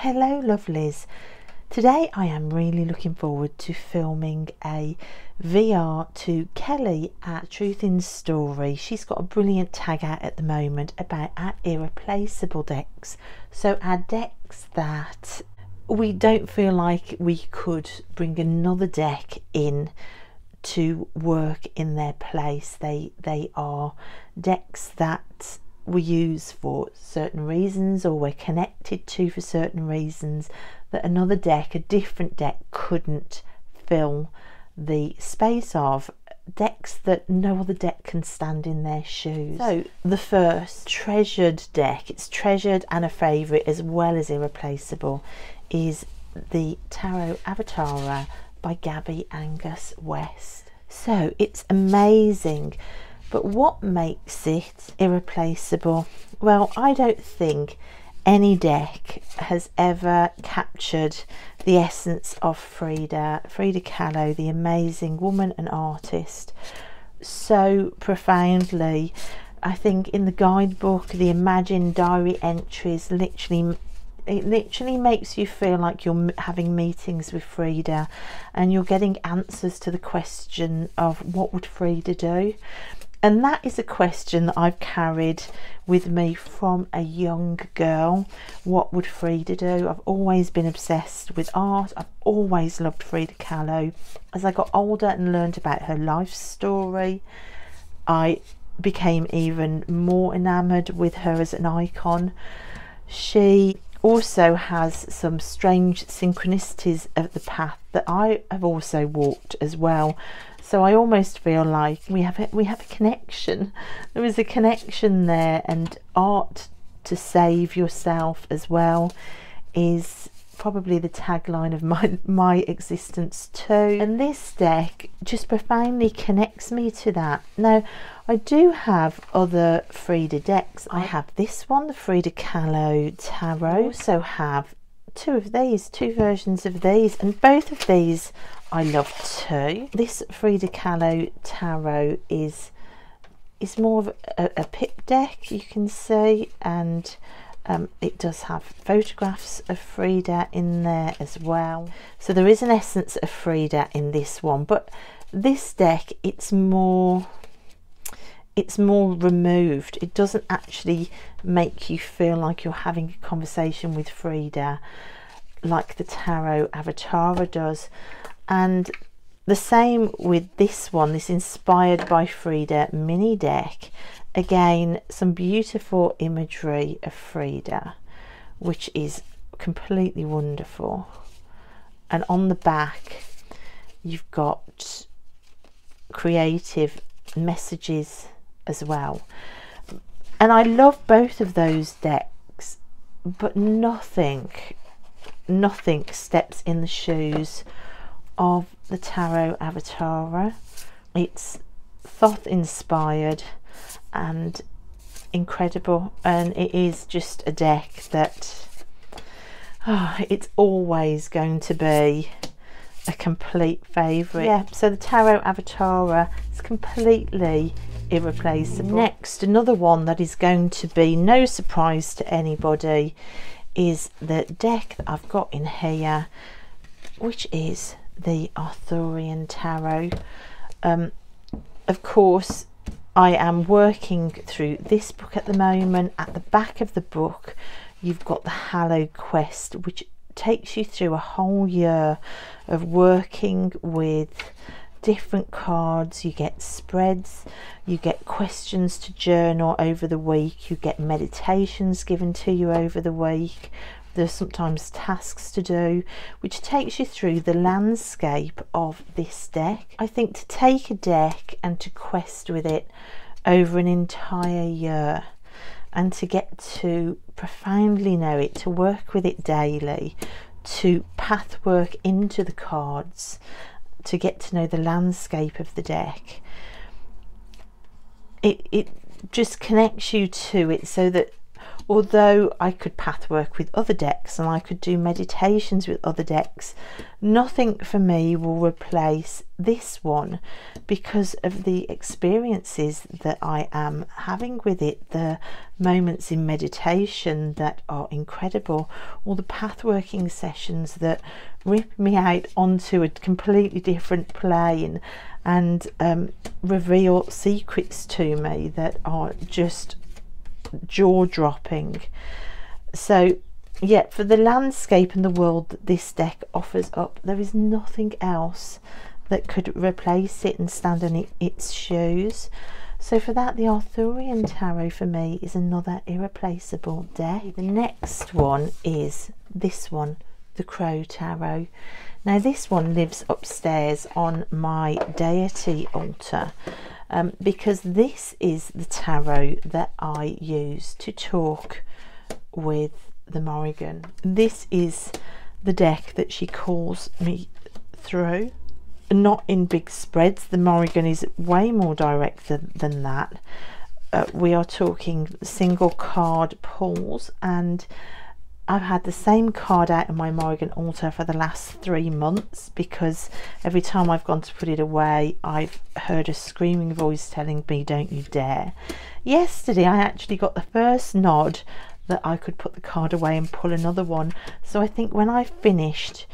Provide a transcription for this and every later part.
Hello lovelies. Today I am really looking forward to filming a VR to Kelly at Truth in Story. She's got a brilliant tag out at the moment about our irreplaceable decks. So our decks that we don't feel like we could bring another deck in to work in their place. They are decks that we use for certain reasons, or we're connected to for certain reasons, that another deck, a different deck, couldn't fill the space of. Decks that no other deck can stand in their shoes. So the first treasured deck, it's treasured and a favourite as well as irreplaceable, is the Tarot Avatara by Gabby Angus West. So it's amazing. But what makes it irreplaceable? Well, I don't think any deck has ever captured the essence of Frida Kahlo, the amazing woman and artist, so profoundly. I think in the guidebook, the imagined diary entries, it literally makes you feel like you're having meetings with Frida and you're getting answers to the question of what would Frida do. And that is a question that I've carried with me from a young girl. What would Frida do? I've always been obsessed with art. I've always loved Frida Kahlo. As I got older and learned about her life story, I became even more enamoured with her as an icon. She also has some strange synchronicities of the path that I have also walked as well. So I almost feel like we have a connection. There is a connection there, and art to save yourself as well is probably the tagline of my existence too. And this deck just profoundly connects me to that. Now, I do have other Frida decks. I have this one, the Frida Kahlo Tarot. I also have two versions of these, and both of these I love too. This Frida Kahlo Tarot is more of a pip deck, you can see, and it does have photographs of Frida in there as well. So there is an essence of Frida in this one, but this deck, it's more removed. It doesn't actually make you feel like you're having a conversation with Frida like the Tarot Avatara does. And the same with this one, this Inspired by Frida mini deck. Again, some beautiful imagery of Frida, which is completely wonderful. And on the back, you've got creative messages as well. And I love both of those decks, but nothing steps in the shoes of the Tarot Avatara. It's Thoth inspired and incredible, and it is just a deck that it's always going to be a complete favourite. Yeah, so the Tarot Avatara is completely irreplaceable. Next, another one that is going to be no surprise to anybody is the deck that I've got in here, which is the Arthurian Tarot. Of course, I am working through this book at the moment. At the back of the book, you've got the Hallowed Quest, which takes you through a whole year of working with different cards. You get spreads, you get questions to journal over the week, you get meditations given to you over the week. There's sometimes tasks to do, which takes you through the landscape of this deck. I think to take a deck and to quest with it over an entire year, and to get to profoundly know it, to work with it daily, to path work into the cards, to get to know the landscape of the deck, it just connects you to it, so that although I could pathwork with other decks and I could do meditations with other decks, nothing for me will replace this one because of the experiences that I am having with it, the moments in meditation that are incredible, all the pathworking sessions that rip me out onto a completely different plane and reveal secrets to me that are just jaw-dropping. So yeah, for the landscape and the world that this deck offers up, there is nothing else that could replace it and stand in its shoes. So for that, the Arthurian Tarot for me is another irreplaceable deck. The next one is this one, the Crow Tarot. Now this one lives upstairs on my deity altar, because this is the tarot that I use to talk with the Morrigan. This is the deck that she calls me through, not in big spreads. The Morrigan is way more direct than that. We are talking single card pulls, and I've had the same card out on my Morrigan altar for the last 3 months because every time I've gone to put it away, I've heard a screaming voice telling me, don't you dare. Yesterday I actually got the first nod that I could put the card away and pull another one. So I think when I finished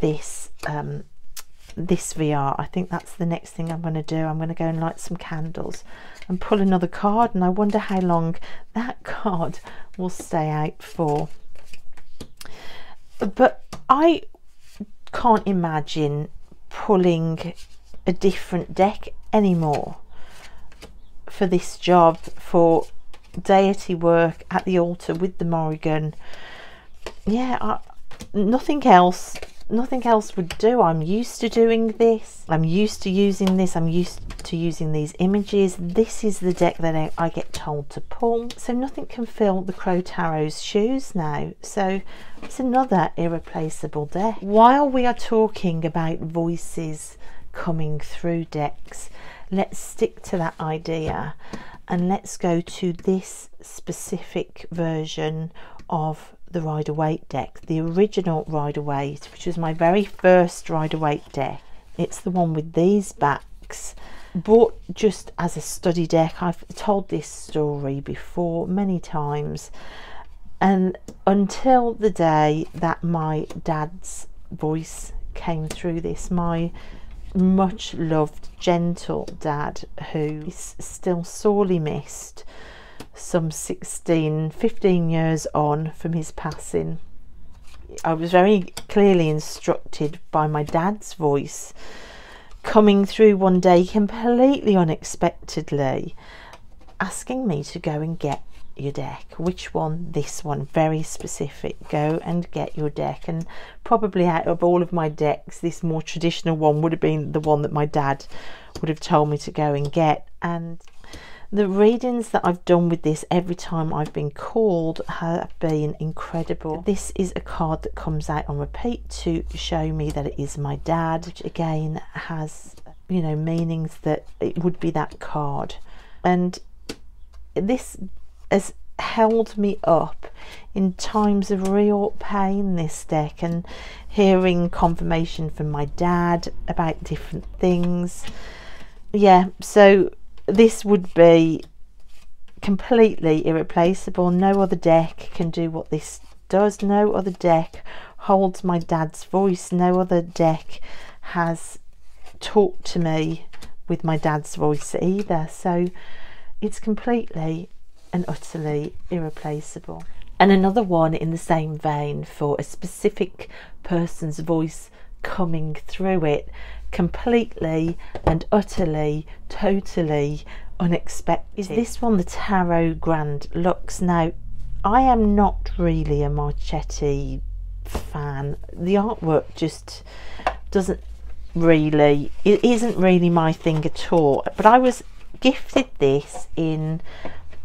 this this VR, I think that's the next thing I'm going to do. I'm going to go and light some candles and pull another card, and I wonder how long that card will stay out for. But I can't imagine pulling a different deck anymore for this job, for deity work at the altar with the Morrigan. Yeah, nothing else would do. I'm used to doing this. I'm used to using this. I'm used to using these images. This is the deck that I get told to pull. So nothing can fill the Crow Tarot's shoes now. So it's another irreplaceable deck. While we are talking about voices coming through decks, let's stick to that idea and let's go to this specific version of the Rider-Waite deck, the original Rider-Waite, which was my very first Rider-Waite deck. It's the one with these backs, bought just as a study deck. I've told this story before many times, and until the day that my dad's voice came through this, my much loved, gentle dad, who is still sorely missed some 15 years on from his passing. I was very clearly instructed by my dad's voice coming through one day completely unexpectedly, asking me to go and get your deck. Which one? This one, very specific. Go and get your deck. And probably out of all of my decks, this more traditional one would have been the one that my dad would have told me to go and get. And the readings that I've done with this every time I've been called have been incredible. This is a card that comes out on repeat to show me that it is my dad, which again has, you know, meanings that it would be that card. And this has held me up in times of real pain, this deck, and hearing confirmation from my dad about different things. Yeah, so this would be completely irreplaceable. No other deck can do what this does. No other deck holds my dad's voice. No other deck has talked to me with my dad's voice either. So it's completely and utterly irreplaceable. And another one in the same vein, for a specific person's voice coming through it, completely and utterly, totally unexpected, is this one, the Tarot Grand Lux. Now, I am not really a Marchetti fan. The artwork just doesn't really, it isn't really my thing at all. But I was gifted this in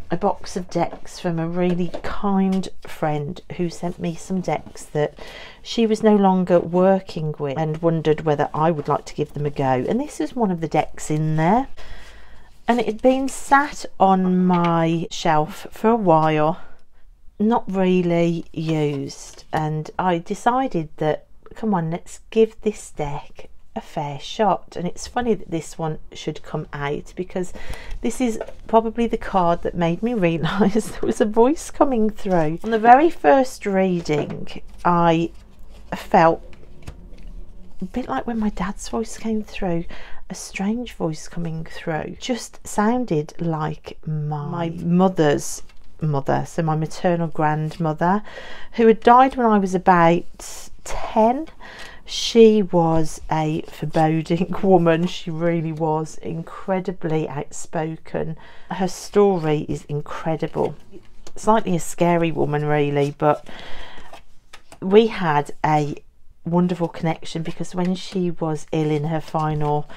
a box of decks from a really kind friend who sent me some decks that she was no longer working with and wondered whether I would like to give them a go. And this is one of the decks in there. And it had been sat on my shelf for a while, not really used, and I decided that, come on, let's give this deck a fair shot. And it's funny that this one should come out, because this is probably the card that made me realise there was a voice coming through. On the very first reading, I felt a bit like when my dad's voice came through, a strange voice coming through. Just sounded like my mother's mother, so my maternal grandmother, who had died when I was about 10. She was a foreboding woman. She really was incredibly outspoken. Her story is incredible. Slightly a scary woman, really, but we had a wonderful connection, because when she was ill in her final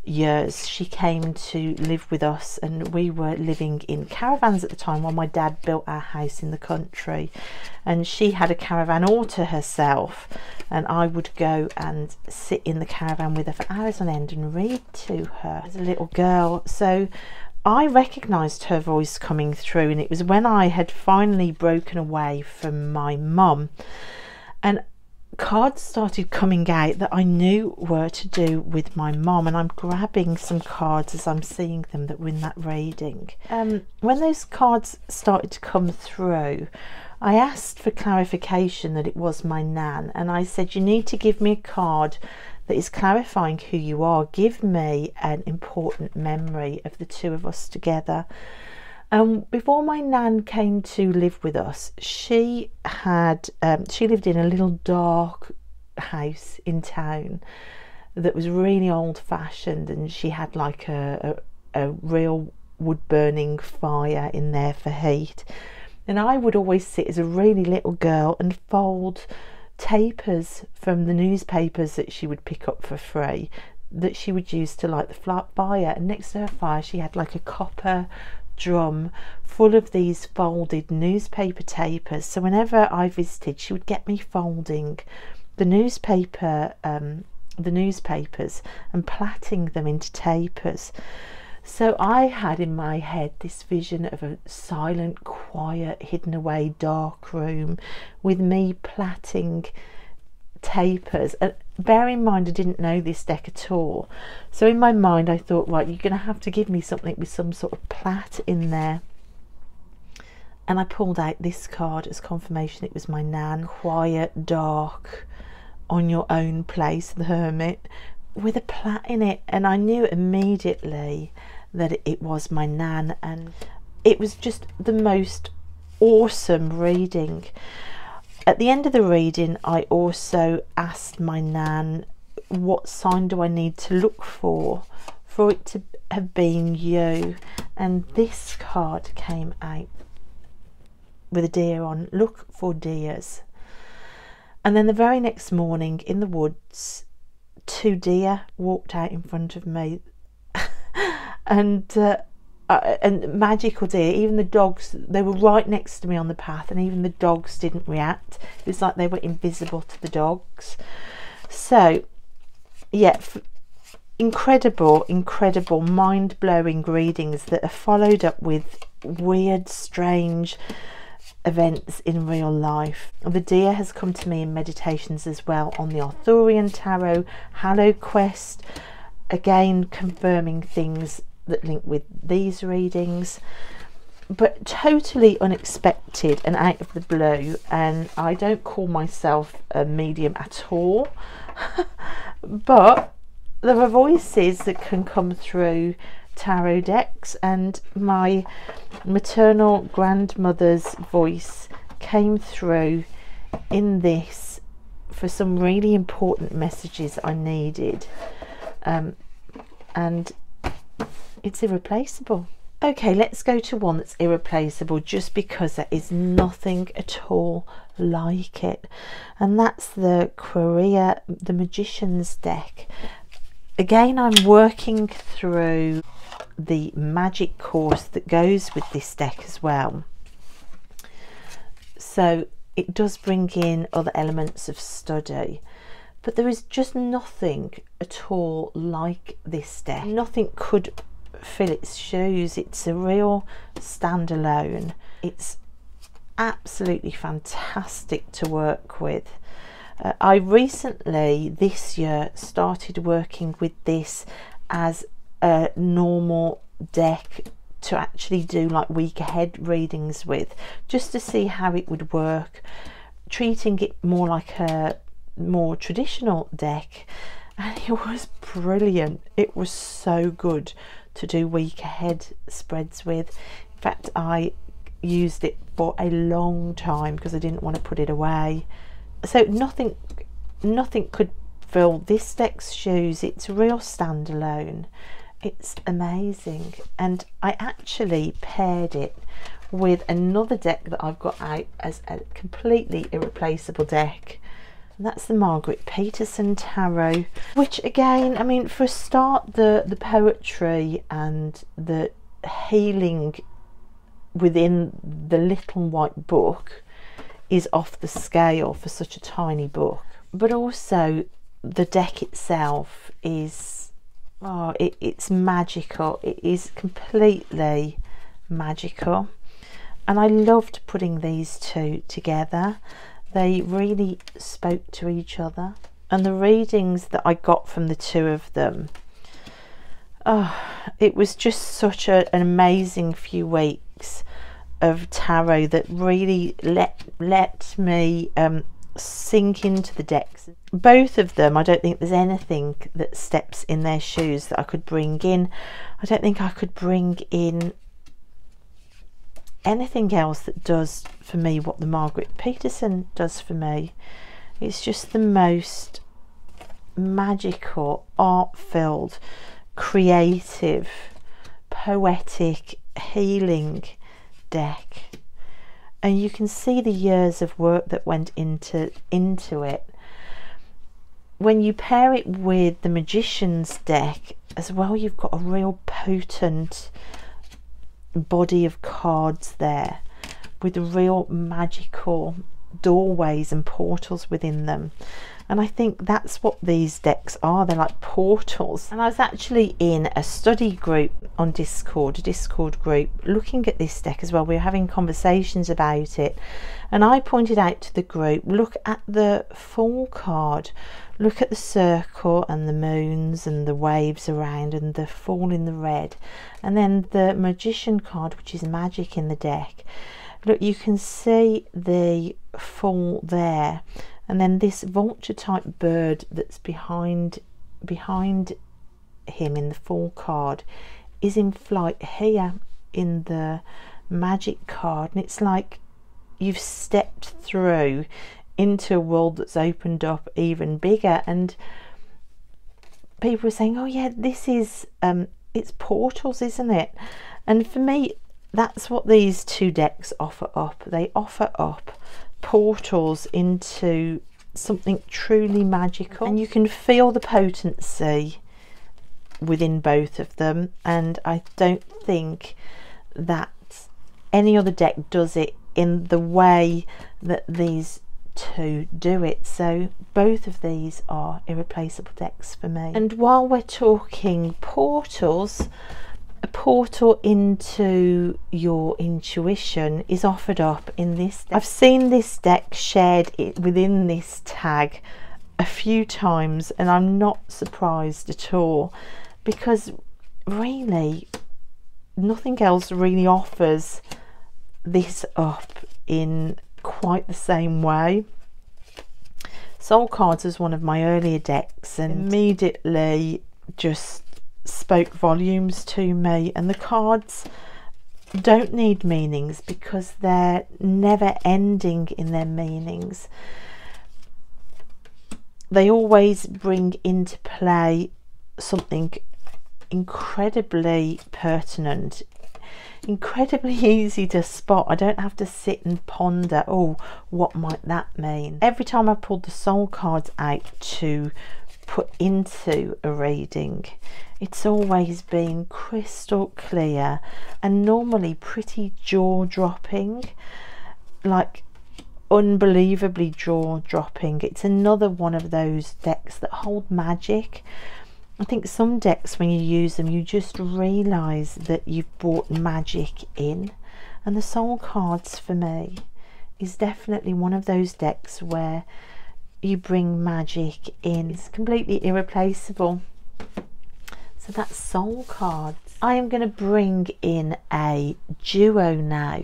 years, she came to live with us, and we were living in caravans at the time while my dad built our house in the country, and she had a caravan all to herself, and I would go and sit in the caravan with her for hours on end and read to her as a little girl. So I recognised her voice coming through, and it was when I had finally broken away from my mum, and cards started coming out that I knew were to do with my mom, and I'm grabbing some cards as I'm seeing them that were in that reading. When those cards started to come through, I asked for clarification that it was my nan, and I said, you need to give me a card that is clarifying who you are. Give me an important memory of the two of us together. Before my nan came to live with us, she lived in a little dark house in town that was really old-fashioned, and she had like a real wood-burning fire in there for heat. And I would always sit as a really little girl and fold tapers from the newspapers that she would pick up for free, that she would use to light the fire. And next to her fire, she had like a copper drum full of these folded newspaper tapers. So whenever I visited, she would get me folding the newspapers and plaiting them into tapers. So I had in my head this vision of a silent, quiet, hidden away dark room with me plaiting tapers. And bear in mind, I didn't know this deck at all, so in my mind I thought, right, you're going to have to give me something with some sort of plait in there. And I pulled out this card as confirmation it was my nan. Quiet, dark, on your own place, the hermit, with a plait in it. And I knew immediately that it was my nan, and it was just the most awesome reading. At the end of the reading, I also asked my nan, what sign do I need to look for it to have been you? And this card came out with a deer on. Look for deers. And then the very next morning in the woods, 2 deer walked out in front of me. And magical deer. Even the dogs, they were right next to me on the path, and even the dogs didn't react. It was like they were invisible to the dogs. So yeah, incredible mind-blowing readings that are followed up with weird, strange events in real life. The deer has come to me in meditations as well on the Arthurian Tarot, Hallow Quest, again confirming things that link with these readings, but totally unexpected and out of the blue. And I don't call myself a medium at all, but there are voices that can come through tarot decks, and my maternal grandmother's voice came through in this for some really important messages I needed, and it's irreplaceable. Okay, let's go to one that's irreplaceable, just because there is nothing at all like it, and that's the Queria, the Magician's deck. Again, I'm working through the magic course that goes with this deck as well, so it does bring in other elements of study, but there is just nothing at all like this deck. Nothing could fill its shoes. It's a real standalone. It's absolutely fantastic to work with. I recently this year started working with this as a normal deck to actually do like week ahead readings with, just to see how it would work, treating it more like a more traditional deck, and it was brilliant. It was so good to do week ahead spreads with. In fact, I used it for a long time because I didn't want to put it away. So nothing could fill this deck's shoes. It's real standalone. It's amazing. And I actually paired it with another deck that I've got out as a completely irreplaceable deck, and that's the Margaret Peterson Tarot, which again, I mean, for a start, the poetry and the healing within the little white book is off the scale for such a tiny book, but also the deck itself is, oh, it's magical. It is completely magical, and I loved putting these two together. They really spoke to each other, and the readings that I got from the two of them, oh, it was just such an amazing few weeks of tarot that really let me sink into the decks. Both of them, I don't think there's anything that steps in their shoes that I could bring in. I don't think I could bring in anything else that does for me what the Margaret Peterson does for me. It's just the most magical, art-filled, creative, poetic, healing deck, and you can see the years of work that went into it. When you pair it with the Magician's deck as well, you've got a real potent body of cards there with real magical doorways and portals within them, and I think that's what these decks are. They're like portals. And I was actually in a study group on Discord, a Discord group, looking at this deck as well. We were having conversations about it, and I pointed out to the group, look at the Fool card, look at the circle and the moons and the waves around and the Fool in the red, and then the Magician card, which is magic in the deck. Look, you can see the Fool there, and then this vulture type bird that's behind him in the Fool card is in flight here in the magic card, and it's like you've stepped through into a world that's opened up even bigger. And people were saying, oh yeah, this is it's portals, isn't it? And for me, that's what these two decks offer up. They offer up portals into something truly magical, and you can feel the potency within both of them, and I don't think that any other deck does it in the way that these two do it. So both of these are irreplaceable decks for me. And while we're talking portals, a portal into your intuition is offered up in this deck. I've seen this deck shared within this tag a few times, and I'm not surprised at all, because really nothing else really offers this up in quite the same way. Soul Cards was one of my earlier decks, and immediately just spoke volumes to me, and the cards don't need meanings because they're never ending in their meanings. They always bring into play something incredibly pertinent, incredibly easy to spot. I don't have to sit and ponder, oh, what might that mean? Every time I pulled the soul cards out to put into a reading, it's always been crystal clear and normally pretty jaw-dropping, like unbelievably jaw-dropping. It's another one of those decks that hold magic. I think some decks, when you use them, you just realise that you've brought magic in, and the soul cards for me is definitely one of those decks where you bring magic in. It's completely irreplaceable. So that's soul cards. I am going to bring in a duo now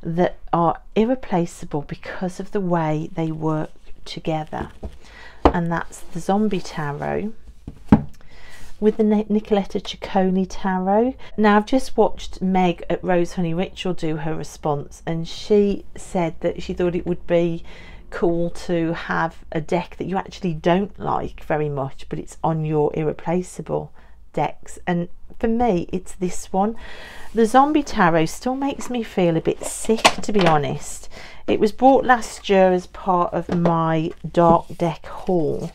that are irreplaceable because of the way they work together, and that's the Zombie Tarot with the Nicoletta Ciccone Tarot. Now, I've just watched Meg at Rose Honey Ritual do her response, and she said that she thought it would be cool to have a deck that you actually don't like very much, but it's on your irreplaceable decks. And for me, it's this one. The Zombie Tarot still makes me feel a bit sick, to be honest. It was bought last year as part of my dark deck haul.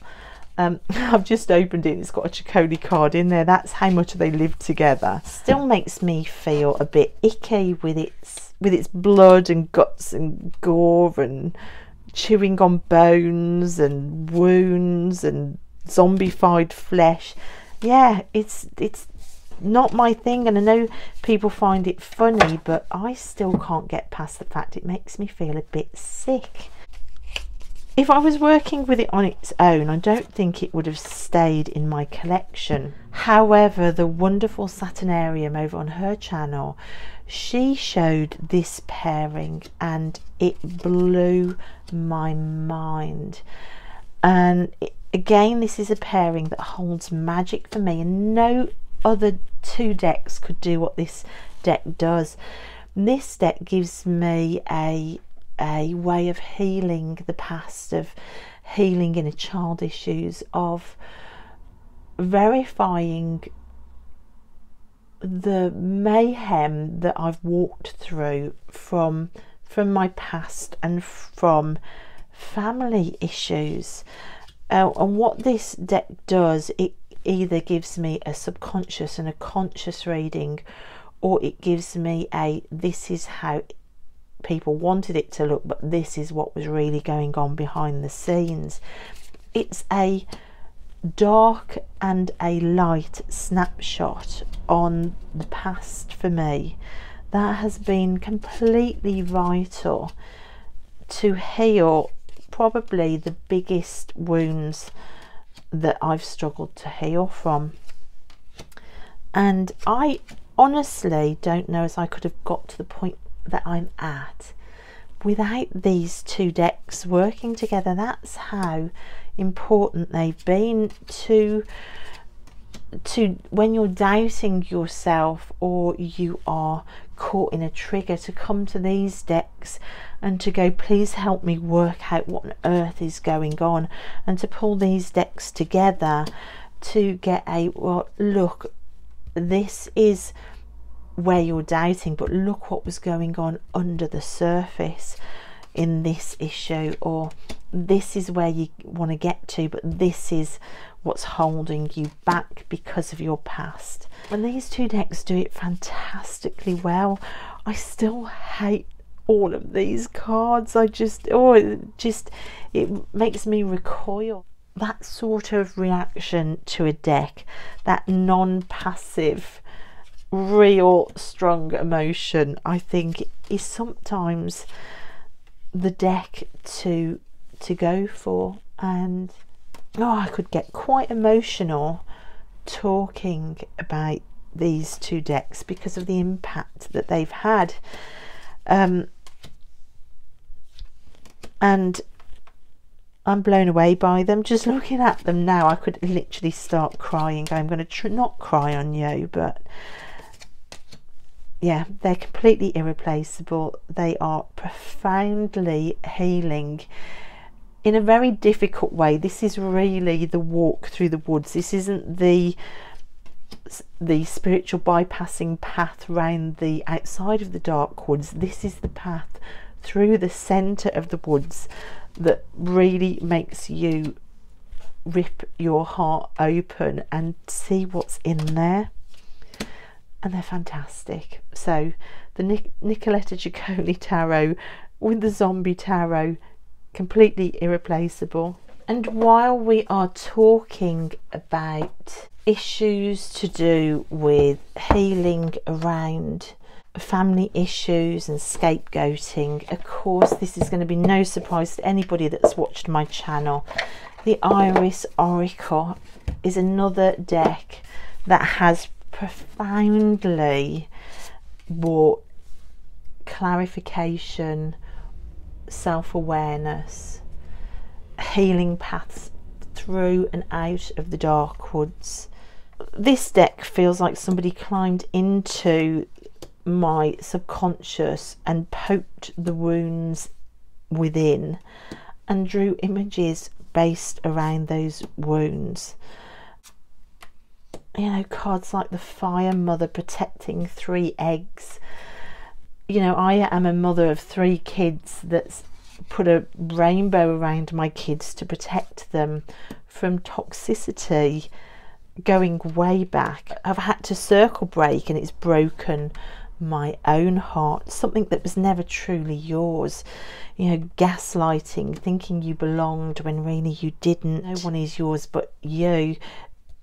I've just opened it. It's got a Ciccone card in there. That's how much they live together. Still makes me feel a bit icky with its blood and guts and gore and chewing on bones and wounds and zombified flesh. Yeah, it's not my thing, and I know people find it funny, but I still can't get past the fact it makes me feel a bit sick. If I was working with it on its own, I don't think it would have stayed in my collection. However, the wonderful Saturnarium over on her channel, she showed this pairing and it blew my mind. And again, this is a pairing that holds magic for me, and no other two decks could do what this deck does. This deck gives me a way of healing the past, of healing inner child issues, of verifying the mayhem that I've walked through from my past and from family issues. And what this deck does, it either gives me a subconscious and a conscious reading, or it gives me a this is how people wanted it to look, but this is what was really going on behind the scenes. It's a dark and a light snapshot on the past for me that has been completely vital to heal probably the biggest wounds that I've struggled to heal from. And I honestly don't know as I could have got to the point that I'm at without these two decks working together. That's how important they've been to when you're doubting yourself or you are caught in a trigger, to come to these decks and to go, please help me work out what on earth is going on, and to pull these decks together to get a, well, look, this is where you're doubting, but look what was going on under the surface in this issue, or this is where you want to get to, but this is what's holding you back because of your past. And these two decks do it fantastically well. I still hate all of these cards. It makes me recoil. That sort of reaction to a deck, that non-passive, real strong emotion, I think is sometimes the deck to go for. And I could get quite emotional talking about these two decks because of the impact that they've had, and I'm blown away by them. Just looking at them now, I could literally start crying. I'm going to not cry on you, but yeah, they're completely irreplaceable. They are profoundly healing in a very difficult way. This is really the walk through the woods. This isn't the spiritual bypassing path round the outside of the dark woods. This is the path through the centre of the woods that really makes you rip your heart open and see what's in there. And they're fantastic. So the Nicoletta Ciccone Tarot with the Zombie Tarot, completely irreplaceable. And while we are talking about issues to do with healing around family issues and scapegoating. Of course, this is going to be no surprise to anybody that's watched my channel. The Iris Oracle is another deck that has profoundly brought clarification, self-awareness, healing paths through and out of the dark woods. This deck feels like somebody climbed into my subconscious and poked the wounds within and drew images based around those wounds. You know, cards like the Fire Mother protecting 3 eggs. You know, I am a mother of 3 kids that's put a rainbow around my kids to protect them from toxicity going way back. I've had to circle break and it's broken my own heart, something that was never truly yours. You know, gaslighting, thinking you belonged when really you didn't. No one is yours but you.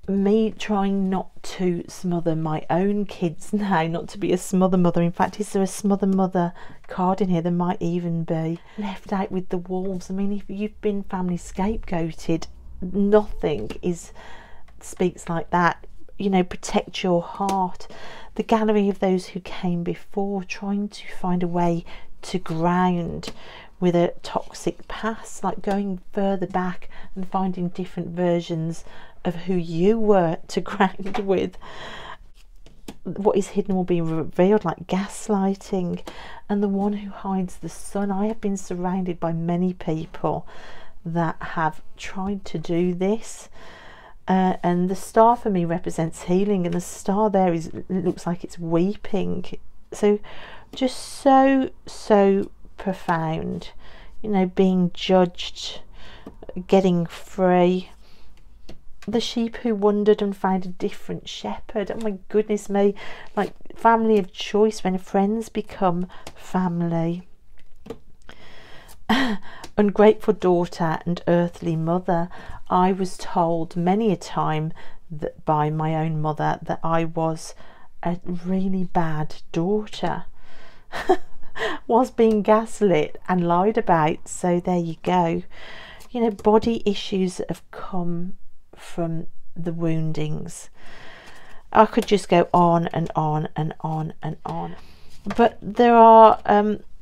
Me trying not to smother my own kids now, not to be a smother mother. In fact, is there a smother mother card in here? There might even be. Left out with the wolves. I mean, if you've been family scapegoated, nothing speaks like that. You know, protect your heart. The gallery of those who came before, trying to find a way to ground with a toxic past, like going further back and finding different versions of who you were to ground with. What is hidden will be revealed, like gaslighting. And the one who hides the sun. I have been surrounded by many people that have tried to do this. And the star for me represents healing, and the star there looks like it's weeping. So just so profound, you know, being judged, getting free. The sheep who wandered and found a different shepherd. Oh my goodness me, like family of choice when friends become family. Ungrateful daughter and earthly mother. I was told many a time that by my own mother that I was a really bad daughter. Was being gaslit and lied about. So there you go. You know, body issues that have come from the woundings. I could just go on and on and on and on. But there are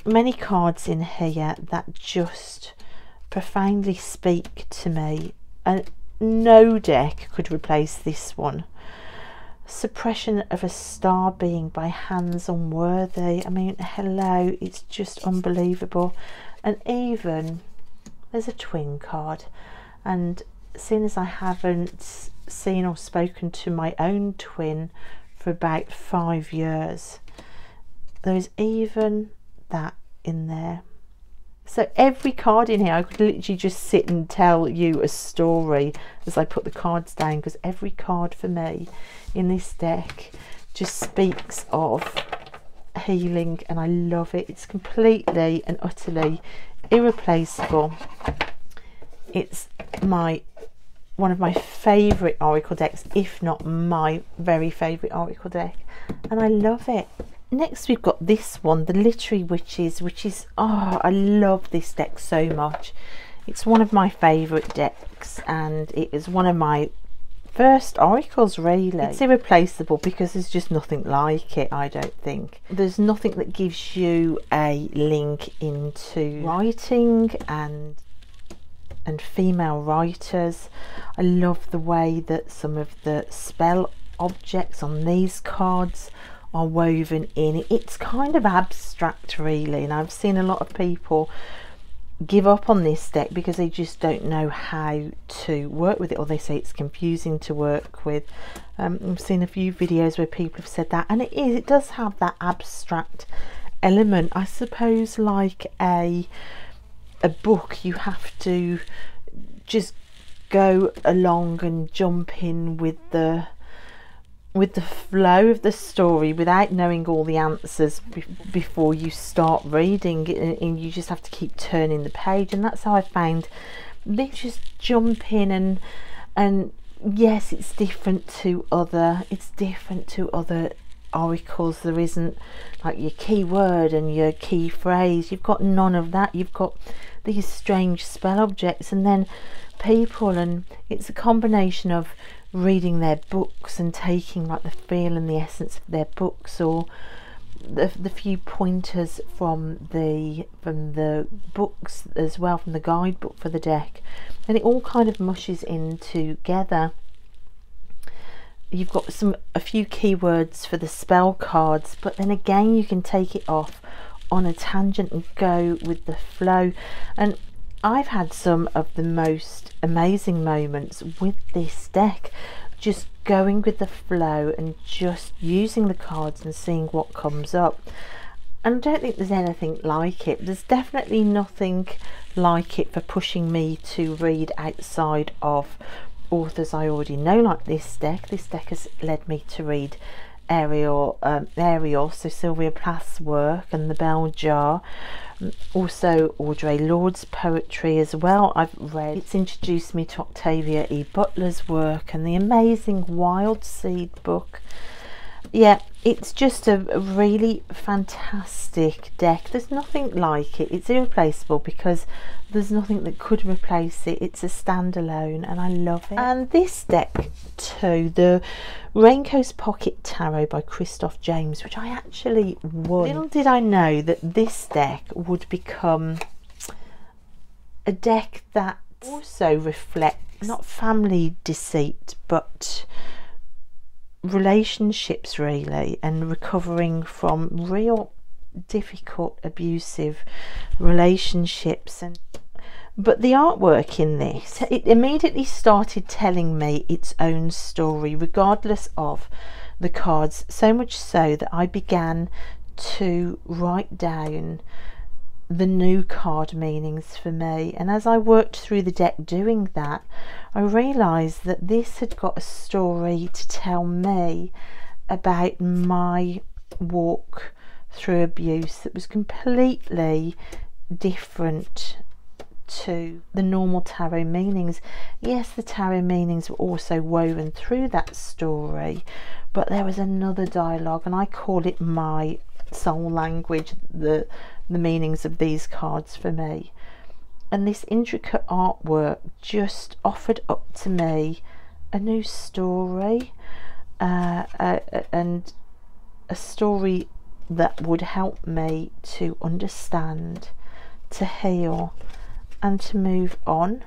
many cards in here that just profoundly speak to me, and no deck could replace this one. Suppression of a star being by hands unworthy. I mean, hello, it's just unbelievable. And even there's a twin card, and seeing as I haven't seen or spoken to my own twin for about 5 years, there is even that in there. So every card in here, I could literally just sit and tell you a story as I put the cards down, because every card for me in this deck just speaks of healing, and I love it. It's completely and utterly irreplaceable. It's one of my favourite oracle decks, if not my very favourite oracle deck, and I love it. Next we've got this one, the Literary Witches, which is, oh, I love this deck so much. It's one of my favourite decks, and it is one of my first oracles, really. It's irreplaceable because there's just nothing like it, I don't think. There's nothing that gives you a link into writing and female writers. I love the way that some of the spell objects on these cards are woven in. It's kind of abstract, really, and I've seen a lot of people give up on this deck because they just don't know how to work with it, or they say it's confusing to work with. I've seen a few videos where people have said that, and it does have that abstract element, I suppose. Like a book, you have to just go along and jump in with the flow of the story without knowing all the answers before you start reading, and you just have to keep turning the page. And that's how I found they just jump in, and yes, it's different to other oracles. There isn't like your keyword and your key phrase. You've got none of that. You've got these strange spell objects, and then people, and it's a combination of reading their books and taking like the feel and the essence of their books, or the few pointers from the books as well, from the guidebook for the deck, and it all kind of mushes in together. You've got a few keywords for the spell cards, but then again you can take it off on a tangent and go with the flow. And I've had some of the most amazing moments with this deck, just going with the flow and just using the cards and seeing what comes up. And I don't think there's anything like it. There's definitely nothing like it for pushing me to read outside of authors I already know, like this deck. This deck has led me to read Ariel, so Sylvia Plath's work, and The Bell Jar. Also Audre Lorde's poetry as well I've read. It's introduced me to Octavia E. Butler's work and the amazing Wild Seed book. Yeah, it's just a really fantastic deck. There's nothing like it. It's irreplaceable because there's nothing that could replace it. It's a standalone and I love it. And this deck too, the Raincoast Pocket Tarot by Christoph James, which I actually won. Little did I know that this deck would become a deck that also reflects not family deceit but relationships really, and recovering from real difficult abusive relationships. But the artwork in this, it immediately started telling me its own story regardless of the cards, so much so that I began to write down the new card meanings for me. And as I worked through the deck doing that, I realised that this had got a story to tell me about my walk through abuse that was completely different to the normal tarot meanings. Yes, the tarot meanings were also woven through that story, but there was another dialogue, and I call it my soul language, the meanings of these cards for me. And this intricate artwork just offered up to me a new story, and a story that would help me to understand, to heal and to move on.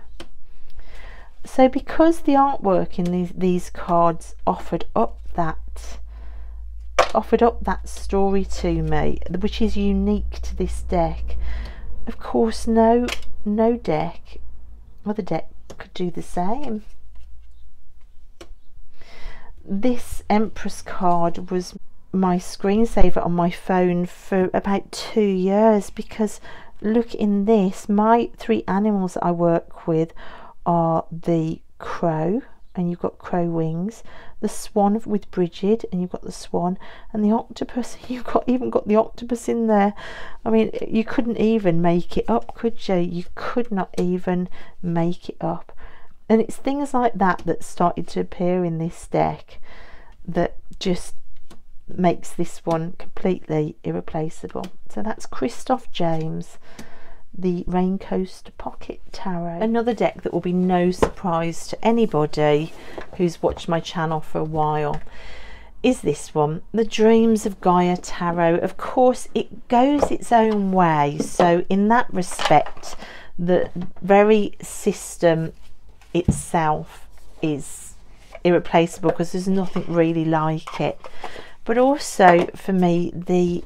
So because the artwork in these cards offered up that story to me, which is unique to this deck, of course no other deck could do the same. This Empress card was my screensaver on my phone for about 2 years, because look, in this, my 3 animals that I work with are the crow, and you've got crow wings, the swan with Bridget, and you've got the swan, and the octopus. You've even got the octopus in there. I mean, you couldn't even make it up, could you? You could not even make it up. And it's things like that that started to appear in this deck that just makes this one completely irreplaceable. So that's Christoph James, the Raincoast Pocket Tarot. Another deck that will be no surprise to anybody who's watched my channel for a while is this one, the Dreams of Gaia Tarot. Of course, it goes its own way, so in that respect the very system itself is irreplaceable because there's nothing really like it. But also for me, the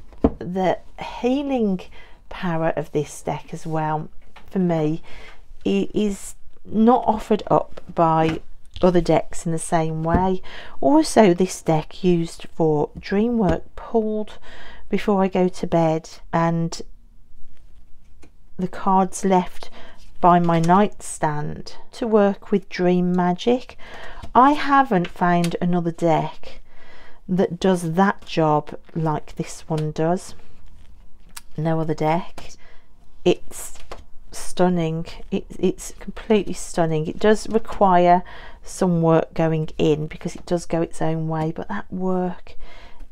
healing power of this deck as well, for me, it is not offered up by other decks in the same way. Also, this deck used for dream work, pulled before I go to bed, and the cards left by my nightstand to work with dream magic. I haven't found another deck that does that job like this one does. No other deck. It's stunning. It's completely stunning. It does require some work going in because it does go its own way, but that work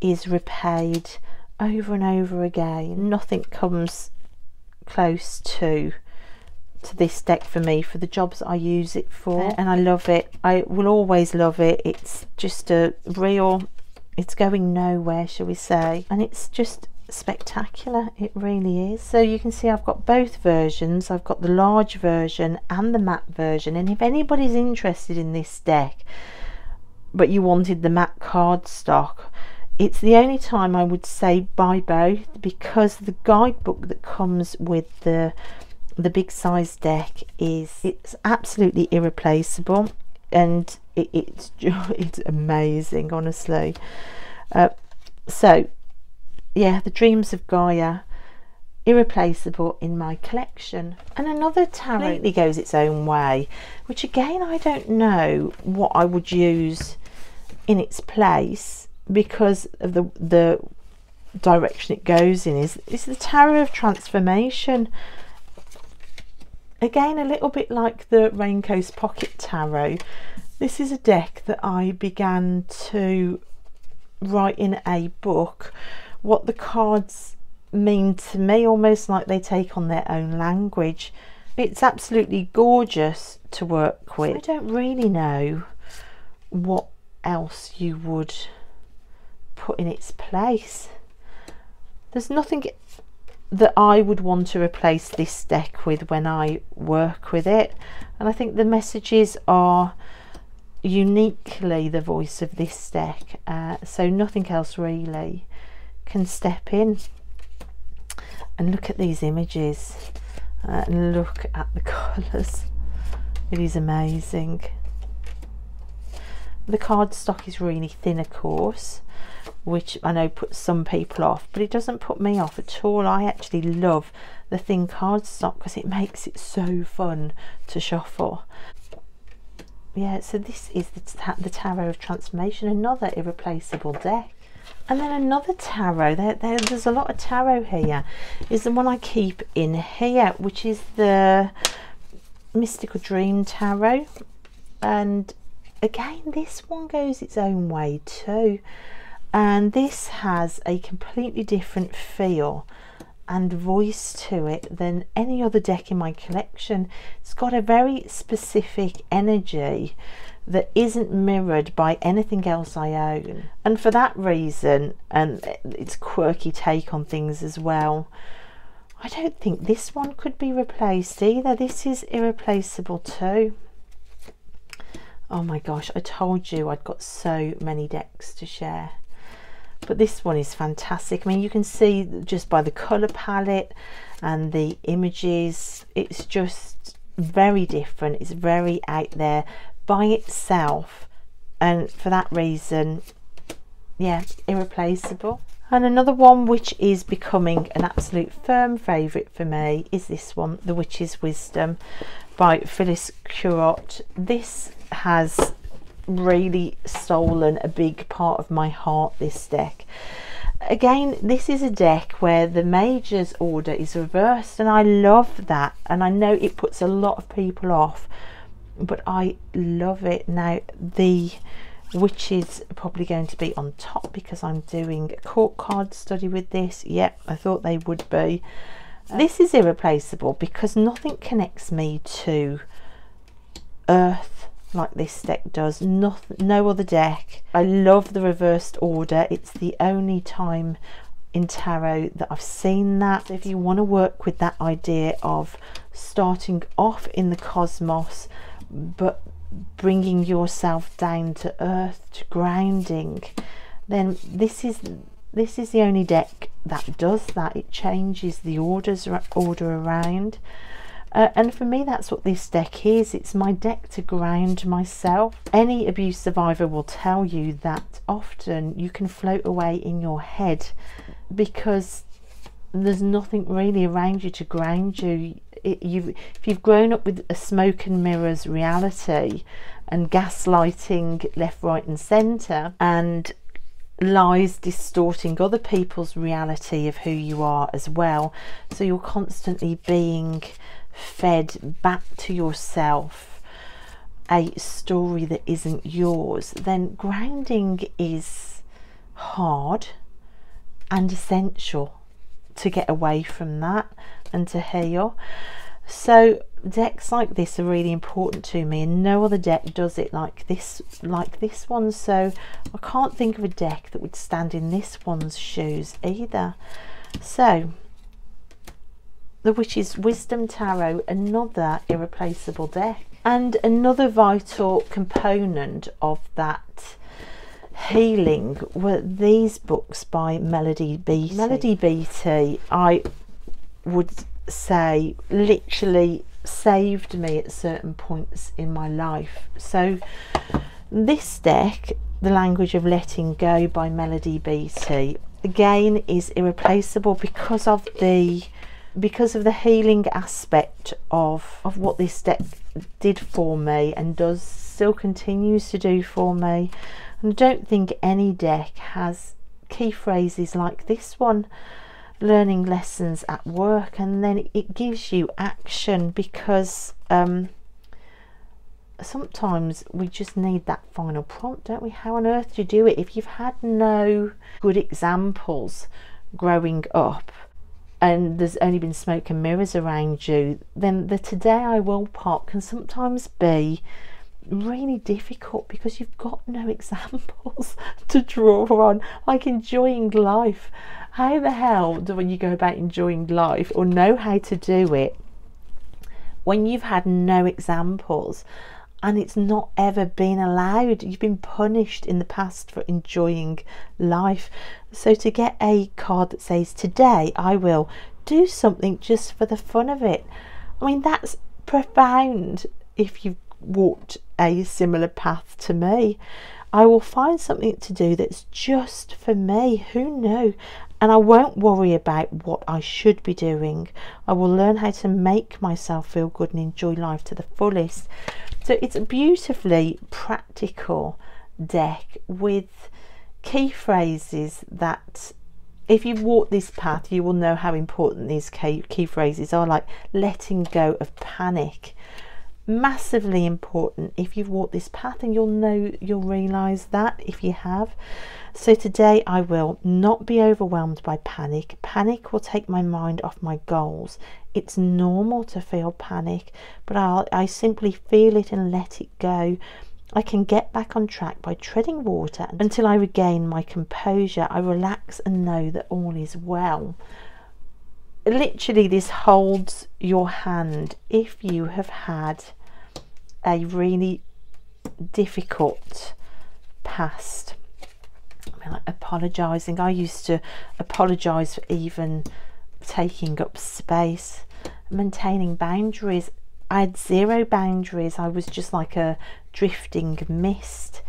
is repaid over and over again. Nothing comes close to this deck for me, for the jobs I use it for, and I love it. I will always love it. It's just a real, it's going nowhere, shall we say, and it's just spectacular. It really is. So you can see I've got both versions. I've got the large version and the matte version, and if anybody's interested in this deck but you wanted the matte cardstock, it's the only time I would say buy both, because the guidebook that comes with the big size deck it's absolutely irreplaceable, and it's amazing, honestly. So yeah, the Dreams of Gaia, Irreplaceable in my collection. And another tarot completely goes its own way, which again I don't know what I would use in its place because of the direction it goes in, is the Tarot of Transformation. Again, a little bit like the Raincoast Pocket Tarot, this is a deck that I began to write in a book what the cards mean to me, almost like they take on their own language. It's absolutely gorgeous to work with. I don't really know what else you would put in its place. There's nothing that I would want to replace this deck with when I work with it, and I think the messages are uniquely the voice of this deck, so nothing else really can step in. And look at these images, and look at the colours. It is amazing. The cardstock is really thin, of course, which I know puts some people off, but it doesn't put me off at all. I actually love the thin cardstock because it makes it so fun to shuffle. Yeah, so this is the Tarot of Transformation, another irreplaceable deck. And then another tarot, there's a lot of tarot here, is the one I keep in here, which is the Mystical Dream Tarot. And again, this one goes its own way too, and this has a completely different feel and voice to it than any other deck in my collection. It's got a very specific energy that isn't mirrored by anything else I own, and for that reason, and its quirky take on things as well, I don't think this one could be replaced either. This is irreplaceable too. Oh my gosh, I told you I'd got so many decks to share, but this one is fantastic. I mean, you can see just by the colour palette and the images, it's just very different. It's very out there by itself, and for that reason, yeah, irreplaceable. And another one which is becoming an absolute firm favourite for me is this one, The Witch's Wisdom by Phyllis Curott. This has really stolen a big part of my heart, this deck. Again, this is a deck where the majors order is reversed, and I love that, and I know it puts a lot of people off, but I love it. Now, the witches are probably going to be on top because I'm doing a court card study with this. Yep, I thought they would be. This is irreplaceable because nothing connects me to earth like this deck does. No other deck. I love the reversed order. It's the only time in tarot that I've seen that. If you want to work with that idea of starting off in the cosmos but bringing yourself down to earth, to grounding, then this is the only deck that does that. It changes the order around, and for me that's what this deck is. It's my deck to ground myself. Any abuse survivor will tell you that often you can float away in your head because there's nothing really around you to ground you. If you've grown up with a smoke and mirrors reality and gaslighting left, right and centre, and lies distorting other people's reality of who you are as well, so you're constantly being fed back to yourself a story that isn't yours, then grounding is hard and essential to get away from that and to heal. So decks like this are really important to me, and no other deck does it like this one. So I can't think of a deck that would stand in this one's shoes either. So the Witch's Wisdom Tarot, another irreplaceable deck, and another vital component of that healing were these books by Melody Beattie. Melody Beattie, I would say, literally saved me at certain points in my life. So this deck, The Language of Letting Go by Melody Beattie, again is irreplaceable because of the healing aspect of what this deck did for me and still continues to do for me. And I don't think any deck has key phrases like this one. Learning lessons at work, and then it gives you action, because sometimes we just need that final prompt, don't we? How on earth do you do it if you've had no good examples growing up and there's only been smoke and mirrors around you? Then the today I will part can sometimes be really difficult because you've got no examples to draw on, like enjoying life. How the hell when you go about enjoying life or know how to do it when you've had no examples and it's not ever been allowed? You've been punished in the past for enjoying life. So to get a card that says today I will do something just for the fun of it, I mean, that's profound. If you've walked a similar path to me, I will find something to do that's just for me. Who knew? And I won't worry about what I should be doing. I will learn how to make myself feel good and enjoy life to the fullest. So it's a beautifully practical deck with key phrases that, if you've walked this path, you will know how important these key phrases are, like letting go of panic. Massively important if you've walked this path, and you'll realize that if you have. So today I will not be overwhelmed by panic. Panic will take my mind off my goals. It's normal to feel panic, but I simply feel it and let it go. I can get back on track by treading water until I regain my composure. I relax and know that all is well. Literally, this holds your hand if you have had a really difficult past. I mean, like apologising. I used to apologise for even taking up space, maintaining boundaries. I had zero boundaries. I was just like a drifting mist.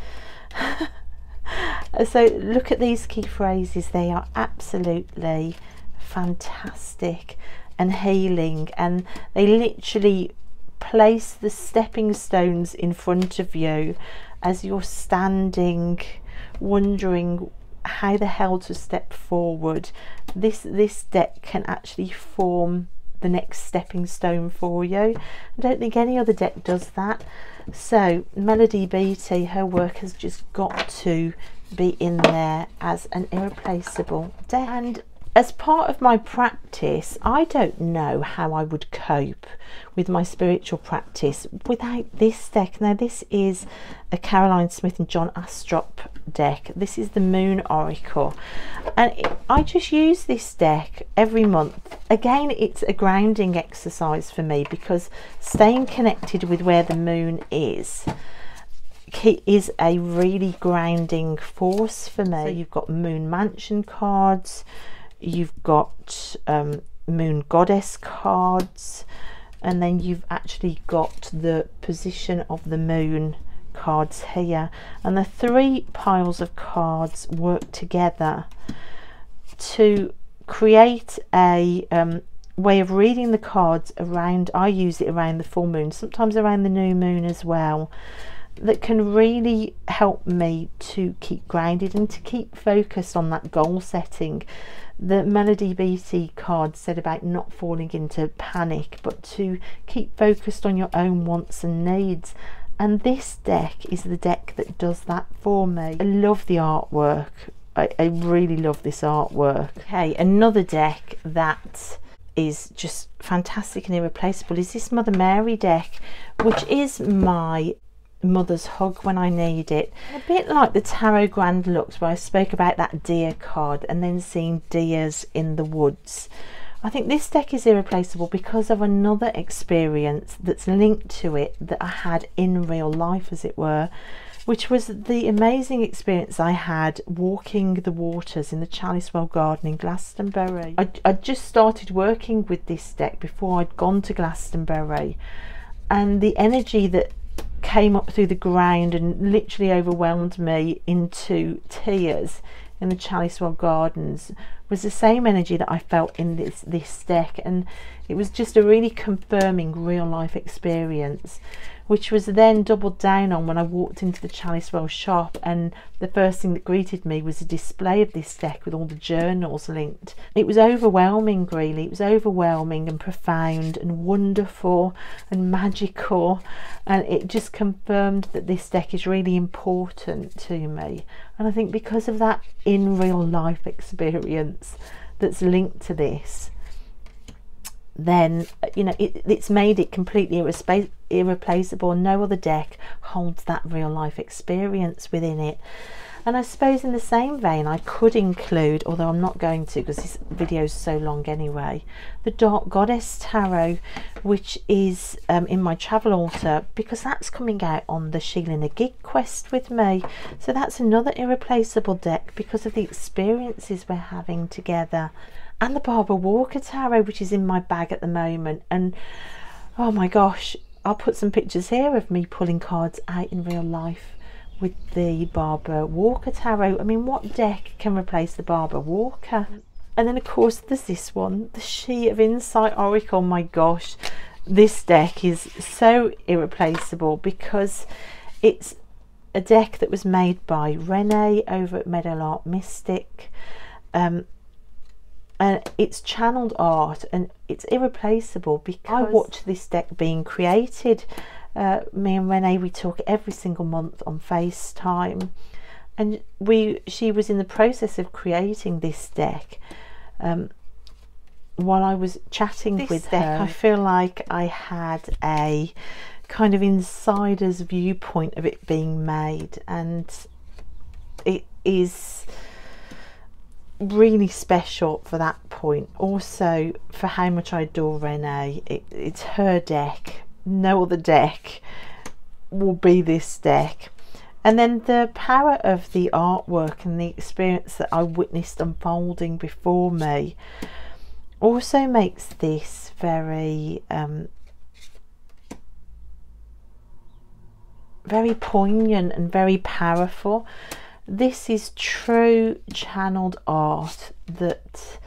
So look at these key phrases. They are absolutely fantastic and healing, and they literally place the stepping stones in front of you as you're standing wondering how the hell to step forward. This deck can actually form the next stepping stone for you. I don't think any other deck does that. So Melody Beattie, her work has just got to be in there as an irreplaceable deck. And as part of my practice, I don't know how I would cope with my spiritual practice without this deck. Now, this is a Caroline Smith and John Astrop deck. This is the Moon Oracle, and I just use this deck every month. Again, it's a grounding exercise for me, because staying connected with where the moon is a really grounding force for me. So you've got Moon Mansion cards, you've got Moon Goddess cards, and then you've actually got the position of the moon cards here, and the three piles of cards work together to create a way of reading the cards around. I use it around the full moon, sometimes around the new moon as well, that can really help me to keep grounded and to keep focused on that goal setting. The Melody Beattie card said about not falling into panic, but to keep focused on your own wants and needs. And this deck is the deck that does that for me. I love the artwork. I really love this artwork. Okay, another deck that is just fantastic and irreplaceable is this Mother Mary deck, which is my mother's hug when I need it. A bit like the Tarot Grand Lux, where I spoke about that deer card and then seeing deers in the woods. I think this deck is irreplaceable because of another experience that's linked to it that I had in real life, as it were, which was the amazing experience I had walking the waters in the Chalicewell Garden in Glastonbury. I just started working with this deck before I'd gone to Glastonbury, and the energy that came up through the ground and literally overwhelmed me into tears in the Chalicewell Gardens was the same energy that I felt in this deck, and it was just a really confirming real life experience, which was then doubled down on when I walked into the Chalicewell shop, and the first thing that greeted me was a display of this deck with all the journals linked. It was overwhelming, really. It was overwhelming and profound and wonderful and magical, and it just confirmed that this deck is really important to me. And I think because of that in real life experience that's linked to this, then you know it's made it completely irreplaceable. No other deck holds that real life experience within it. And I suppose in the same vein I could include, although I'm not going to because this video is so long anyway, the Dark Goddess Tarot, which is in my travel altar, because that's coming out on the Sheila a Gig quest with me. So that's another irreplaceable deck because of the experiences we're having together. And the Barbara Walker Tarot, which is in my bag at the moment, and oh my gosh, I'll put some pictures here of me pulling cards out in real life with the Barbara Walker Tarot. I mean, what deck can replace the Barbara Walker? And then of course there's this one, the She of Insight Oracle. My gosh, this deck is so irreplaceable because it's a deck that was made by Renee over at Meadowlark Mystic. And it's channeled art, and it's irreplaceable because I watched this deck being created. Me and Renee, we talk every single month on FaceTime, and she was in the process of creating this deck while I was chatting with her. I feel like I had a kind of insider's viewpoint of it being made, and it is really special for that point. Also for how much I adore Renee. It's her deck. No other deck will be this deck. And then the power of the artwork and the experience that I witnessed unfolding before me also makes this very very poignant and very powerful. This is true channeled art that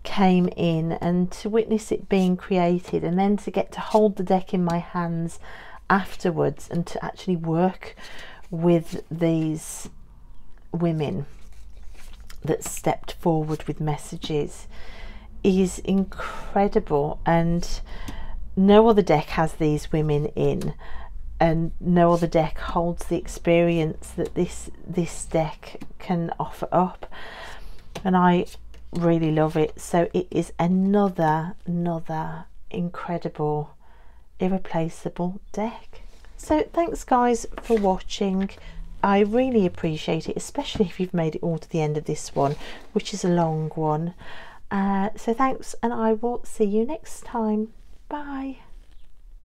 came in, and to witness it being created and then to get to hold the deck in my hands afterwards and to actually work with these women that stepped forward with messages is incredible. And no other deck has these women in, and no other deck holds the experience that this deck can offer up, and I really love it. So it is another incredible, irreplaceable deck. So thanks guys for watching. I really appreciate it, especially if you've made it all to the end of this one, which is a long one. So thanks, and I will see you next time. Bye.